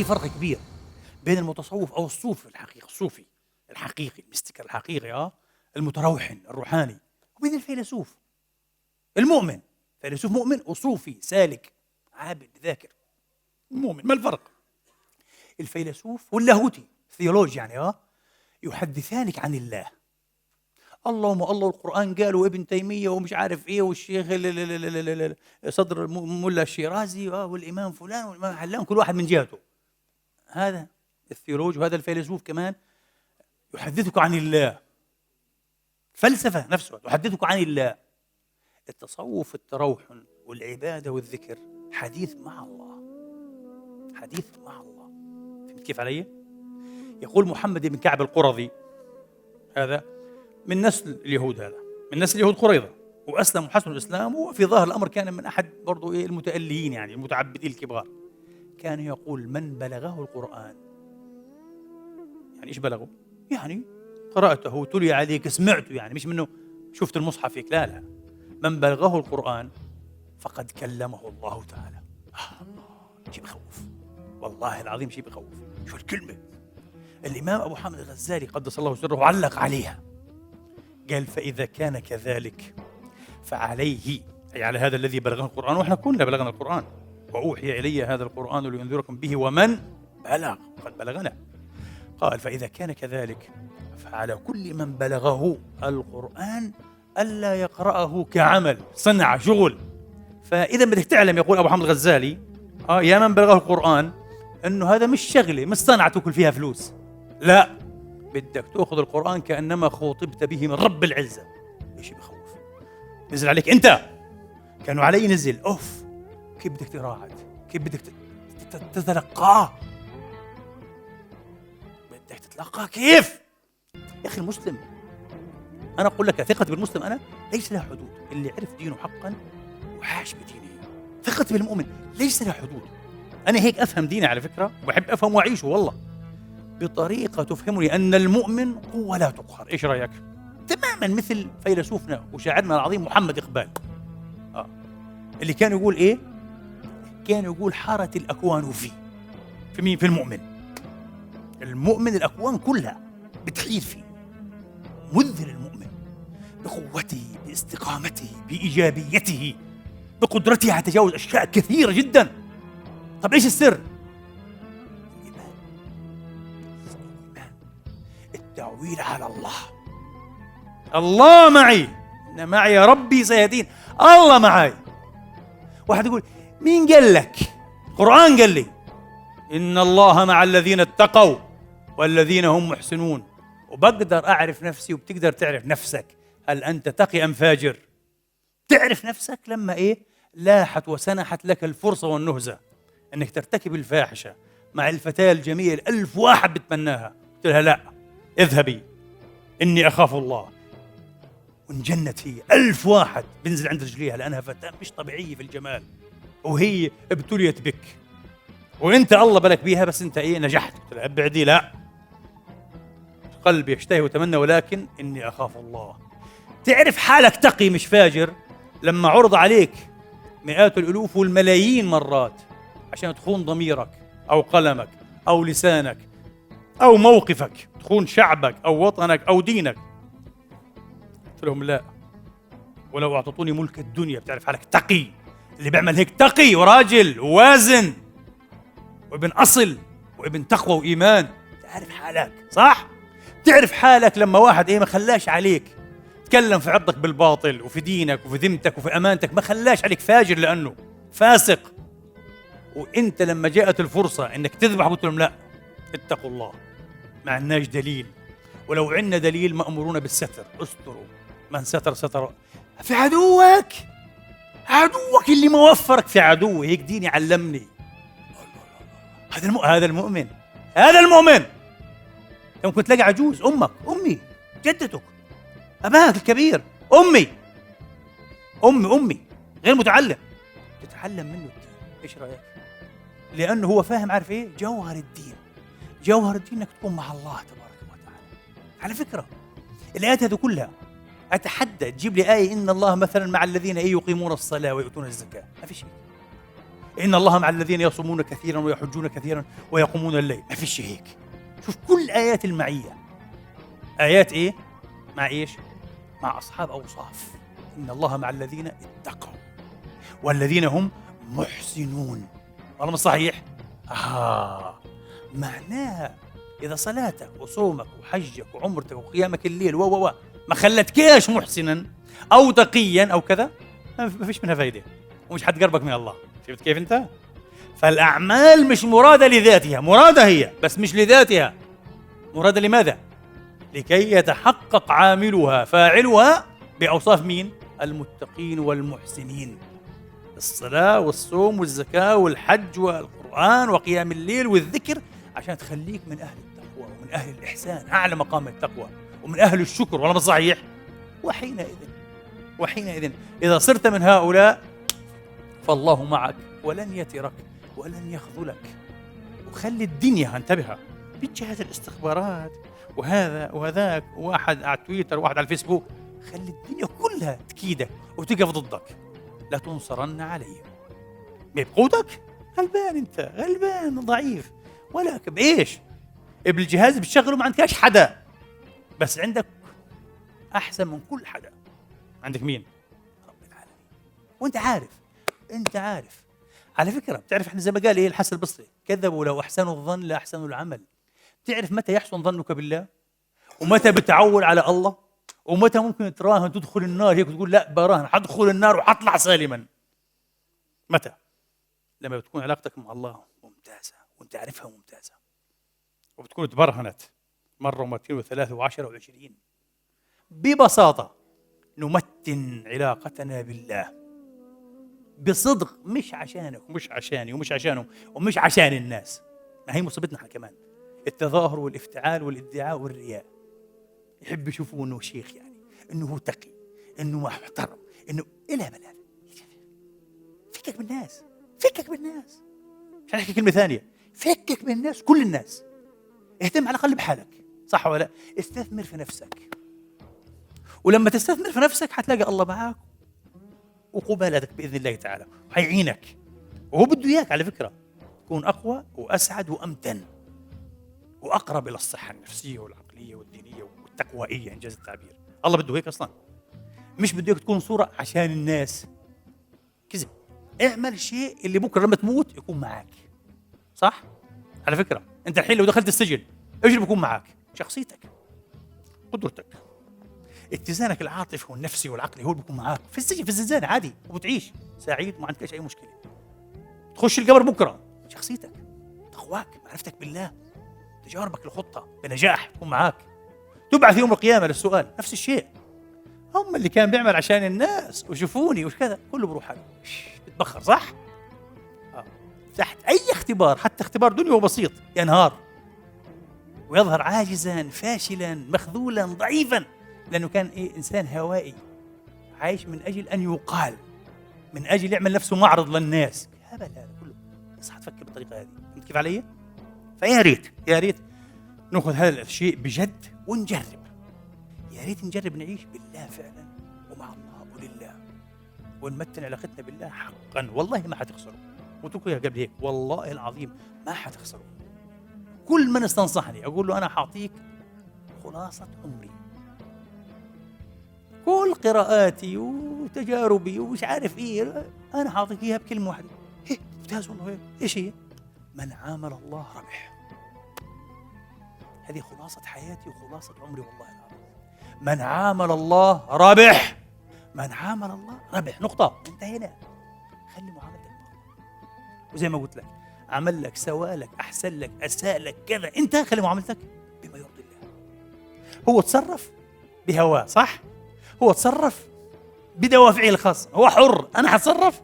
فرق كبير بين المتصوف أو الصوفي الصوفي الحقيقي، المستكر الحقيقي، المتروحن الروحاني، وبين الفيلسوف المؤمن. فيلسوف مؤمن وصوفي سالك عابد ذاكر مؤمن. ما الفرق؟ الفيلسوف واللاهوتي الثيولوجي يعني يحدثانك عن الله. الله والقرآن قال وابن تيمية ومش عارف ايه والشيخ صدر ملا الشيرازي والإمام فلان والإمام علان، كل واحد من جهته. هذا الثيولوج وهذا الفيلسوف كمان يحدثك عن الله. فلسفة نفسه تحدثك عن الله. التصوف التروحن والعبادة والذكر حديث مع الله، حديث مع الله. فهمت كيف علي؟ يقول محمد بن كعب القرظي، هذا من نسل اليهود، هذا من نسل اليهود قريظة، وأسلم وحسن الإسلام، وفي ظاهر الأمر كان من أحد برضو المتأليين يعني المتعبدين الكبار. كان يقول من بلغه القرآن، يعني إيش بلغه؟ يعني قرأته تلي عليك سمعته، يعني مش منه شفت المصحف هيك، لا من بلغه القرآن فقد كلمه الله تعالى. شيء بخوف والله العظيم، شيء بخوف. شو الكلمة؟ الإمام أبو حامد الغزالي قدس الله سره علق عليها، قال فإذا كان كذلك فعليه، أي على هذا الذي بلغه القرآن، وإحنا كلنا بلغنا القرآن، وأوحي إلي هذا القرآن لينذركم به ومن بلغ قد بلغنا. قال فإذا كان كذلك فعلى كل من بلغه القرآن ألا يقرأه كعمل، صنع شغل. فإذا بدك تعلم، يقول أبو حامد الغزالي يا من بلغه القرآن، أنه هذا مش شغلة، مش صنعة تأكل فيها فلوس، لا، بدك تأخذ القرآن كأنما خوطبت به من رب العزة. إيش بخوف؟ نزل عليك أنت، كانوا علي نزل، أوف كيف بدك تقرأ، كيف بدك تتلقاه، بدك تتلقاه كيف؟ يا أخي المسلم، أنا أقول لك ثقتي بالمسلم أنا ليس لها حدود. اللي عرف دينه حقا وعاش بدينه، ثقتي بالمؤمن ليس لها حدود. أنا هيك أفهم ديني على فكرة، وبحب أفهم وأعيشه والله بطريقة تفهمني أن المؤمن قوة لا تقهر. إيش رأيك؟ تماما مثل فيلسوفنا وشاعرنا العظيم محمد إقبال، اللي كان يقول إيه؟ كان يقول حارت الأكوان في مين؟ في المؤمن. المؤمن الأكوان كلها بتحير فيه. مذهل المؤمن بقوته، باستقامته، بإيجابيته، بقدرته على تجاوز أشياء كثيرة جدا. طب إيش السر؟ الإيمان، التعويل على الله. الله معي، إن معي ربي سيهدين. الله معي. واحد يقول مين قال لك؟ القرآن قال لي إن الله مع الذين اتقوا والذين هم محسنون. وبقدر أعرف نفسي وبتقدر تعرف نفسك، هل أنت تقي أم فاجر؟ تعرف نفسك لما لاحت وسنحت لك الفرصة والنهزة أنك ترتكب الفاحشة مع الفتاة الجميلة 1000 واحد بتمناها، قلت لها لا اذهبي إني أخاف الله، وانجنت هي. 1000 واحد بنزل عند رجليها لأنها فتاة مش طبيعية في الجمال، وهي ابتليت بك وانت الله بالك بيها، بس انت نجحت. قلت لها ابعدي، لا، قلبي يشتهي وتمنى ولكن إني أخاف الله. تعرف حالك تقي مش فاجر لما عرض عليك مئات الألوف والملايين مرات عشان تخون ضميرك أو قلمك أو لسانك أو موقفك، تخون شعبك أو وطنك أو دينك. قلت لهم لا، ولو أعطتوني ملك الدنيا. بتعرف حالك تقي، اللي بيعمل هيك تقي وراجل ووازن وابن أصل وابن تقوى وإيمان. تعرف حالك صح؟ تعرف حالك لما واحد ما خلاش عليك تكلم في عرضك بالباطل وفي دينك وفي ذمتك وفي أمانتك، ما خلاش عليك فاجر لأنه فاسق، وإنت لما جاءت الفرصة إنك تذبح قلت لهم لا اتقوا الله، ما عندناش دليل، ولو عندنا دليل مأمورون بالستر، استروا من ستر ستر. في عدوك اللي ما وفرك في عدوه، هيك ديني علمني. هذا المؤمن، هذا المؤمن. ممكن تلاقي عجوز، أمك، أمي، جدتك، أباك الكبير، أمي غير متعلم، تتعلم منه الدين. إيش رأيك؟ لأنه هو فاهم، عارف جوهر الدين. جوهر الدين إنك تكون مع الله تبارك وتعالى. على فكرة الآيات هذه كلها أتحدى تجيب لي آية إن الله مثلا مع الذين يقيمون الصلاة ويؤتون الزكاة، ما في شيء. إن الله مع الذين يصومون كثيرا ويحجون كثيرا ويقومون الليل. ما فيش هيك. شوف كل آيات المعية آيات إيه؟ مع إيش؟ مع أصحاب أوصاف. إن الله مع الذين اتقوا والذين هم محسنون. والله مش صحيح؟ معناها إذا صلاتك وصومك وحجك وعمرتك وقيامك الليل ما خلتكيش محسنا أو تقيا أو كذا، ما فيش منها فايدة ومش حتقربك من الله. شفت كيف أنت؟ فالأعمال مش مرادة لذاتها، مرادة هي بس مش لذاتها. مرادة لماذا؟ لكي يتحقق عاملها فاعلها بأوصاف مين؟ المتقين والمحسنين. الصلاة والصوم والزكاة والحج والقرآن وقيام الليل والذكر عشان تخليك من أهل التقوى ومن أهل الإحسان، أعلى مقام التقوى، ومن أهل الشكر. والله صحيح؟ وحينئذ إذا صرت من هؤلاء فالله معك ولن يترك ولن يخذلك. وخلي الدنيا، انتبه، بجهة الاستخبارات وهذا وهذاك، واحد على تويتر وواحد على الفيسبوك، خلي الدنيا كلها تكيدك وتقف ضدك. لا تنصرن عليهم. بقوتك غلبان، انت غلبان ضعيف، ولكن بايش؟ بالجهاز بتشغله ما عندكش حدا، بس عندك احسن من كل حدا. عندك مين؟ رب العالمين. وانت عارف على فكره، بتعرف احنا زي ما قال ايه الحسن البصري، كذبوا لو احسنوا الظن لاحسنوا العمل. تعرف متى يحسن ظنك بالله؟ ومتى بتعول على الله؟ ومتى ممكن تراهن تدخل النار هيك وتقول لا براهن حدخل النار وحطلع سالما؟ متى؟ لما بتكون علاقتك مع الله ممتازة وانت عارفها ممتازة، وبتكون تبرهنت مرة ومرتين وثلاثة وعشرة وعشرين. ببساطة نمتن علاقتنا بالله بصدق، مش عشانك ومش عشاني ومش عشانهم ومش عشان الناس. ما هي مصيبتنا احنا كمان، التظاهر والافتعال والادعاء والرياء. يحب يشوفوا انه شيخ، يعني انه هو تقي، انه محترم، انه الى بلاء. فكك بالناس عشان احكي كلمه ثانيه، فكك بالناس، كل الناس. اهتم على الاقل بحالك، صح ولا لا؟ استثمر في نفسك، ولما تستثمر في نفسك حتلاقي الله معك وقبالتك باذن الله تعالى، وحيعينك. وهو بده اياك على فكره تكون اقوى واسعد وامتن واقرب الى الصحه النفسيه والعقليه والدينيه والتقوائيه انجاز التعبير. الله بده هيك اصلا، مش بده هيك تكون صوره عشان الناس. كذب. اعمل الشيء اللي بكره لما تموت يكون معك، صح؟ على فكره انت الحين لو دخلت السجن ايش اللي بيكون معك؟ شخصيتك، قدرتك، اتزانك العاطفي والنفسي والعقلي هو اللي بيكون معك في السجن، في الزنزانه عادي، وبتعيش سعيد وما عندكش اي مشكله. تخش القبر بكره، شخصيتك، تقواك، معرفتك بالله، تجاربك الخطه بنجاح تكون معك. تبعث يوم القيامه للسؤال، نفس الشيء. هم اللي كان بيعمل عشان الناس وشوفوني وش كذا كله بروح عليه، بتبخر، صح؟ تحت اي اختبار، حتى اختبار دنيا بسيط، ينهار ويظهر عاجزا فاشلا مخذولا ضعيفا، لانه كان انسان هوائي عايش من اجل ان يقال، من اجل يعمل نفسه معرض للناس. هبل هذا كله. اصحى تفكر بالطريقه هذه. فهمت كيف علي؟ فيا ريت ناخذ هذا الشيء بجد ونجرب. يا ريت نجرب نعيش بالله فعلا ومع الله ولله، ونمتن علاقتنا بالله حقا. والله ما حتخسروا، وتركوا قبل هيك، والله العظيم ما حتخسروا. كل من استنصحني اقول له انا حاعطيك خلاصه عمري، كل قراءاتي وتجاربي ومش عارف ايه، انا حاعطيك اياها بكلمه واحده. ممتاز والله. ايش هي؟ من عامل الله ربح. هذه خلاصه حياتي وخلاصه عمري والله العظيم. من عامل الله ربح، من عامل الله ربح، نقطه، انتهينا. خلي معاملتك معه، وزي ما قلت لك عمل لك، سوى لك، احسن لك، اساء لك، كذا، انت خلي معاملتك بما يرضي الله. هو تصرف بهواه، صح؟ هو تصرف بدوافعه الخاصه، هو حر. انا حتصرف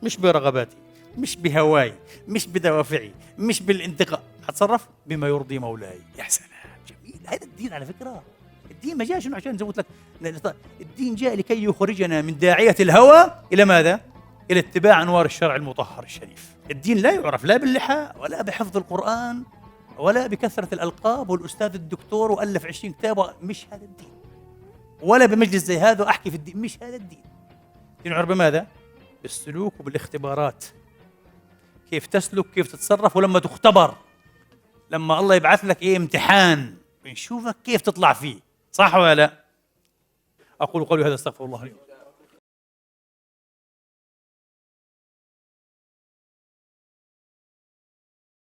مش برغباتي، مش بهواي، مش بدوافعي، مش بالانتقاء، حتصرف بما يرضي مولاي. يا سلام، جميل. هذا الدين على فكره. الدين ما جاء شنو عشان زودت لك، الدين جاء لكي يخرجنا من داعيه الهوى الى ماذا؟ الى اتباع انوار الشرع المطهر الشريف. الدين لا يعرف لا باللحى ولا بحفظ القران ولا بكثره الالقاب والاستاذ الدكتور والف 20 كتاب، مش هذا الدين. ولا بمجلس زي هذا احكي في الدين، مش هذا الدين. الدين يعرف بماذا؟ بالسلوك وبالاختبارات كيف تسلك، كيف تتصرف، ولما تختبر، لما الله يبعث لك امتحان بنشوفك كيف تطلع فيه، صح ولا لا؟ أقول قولي هذا، استغفر الله لي.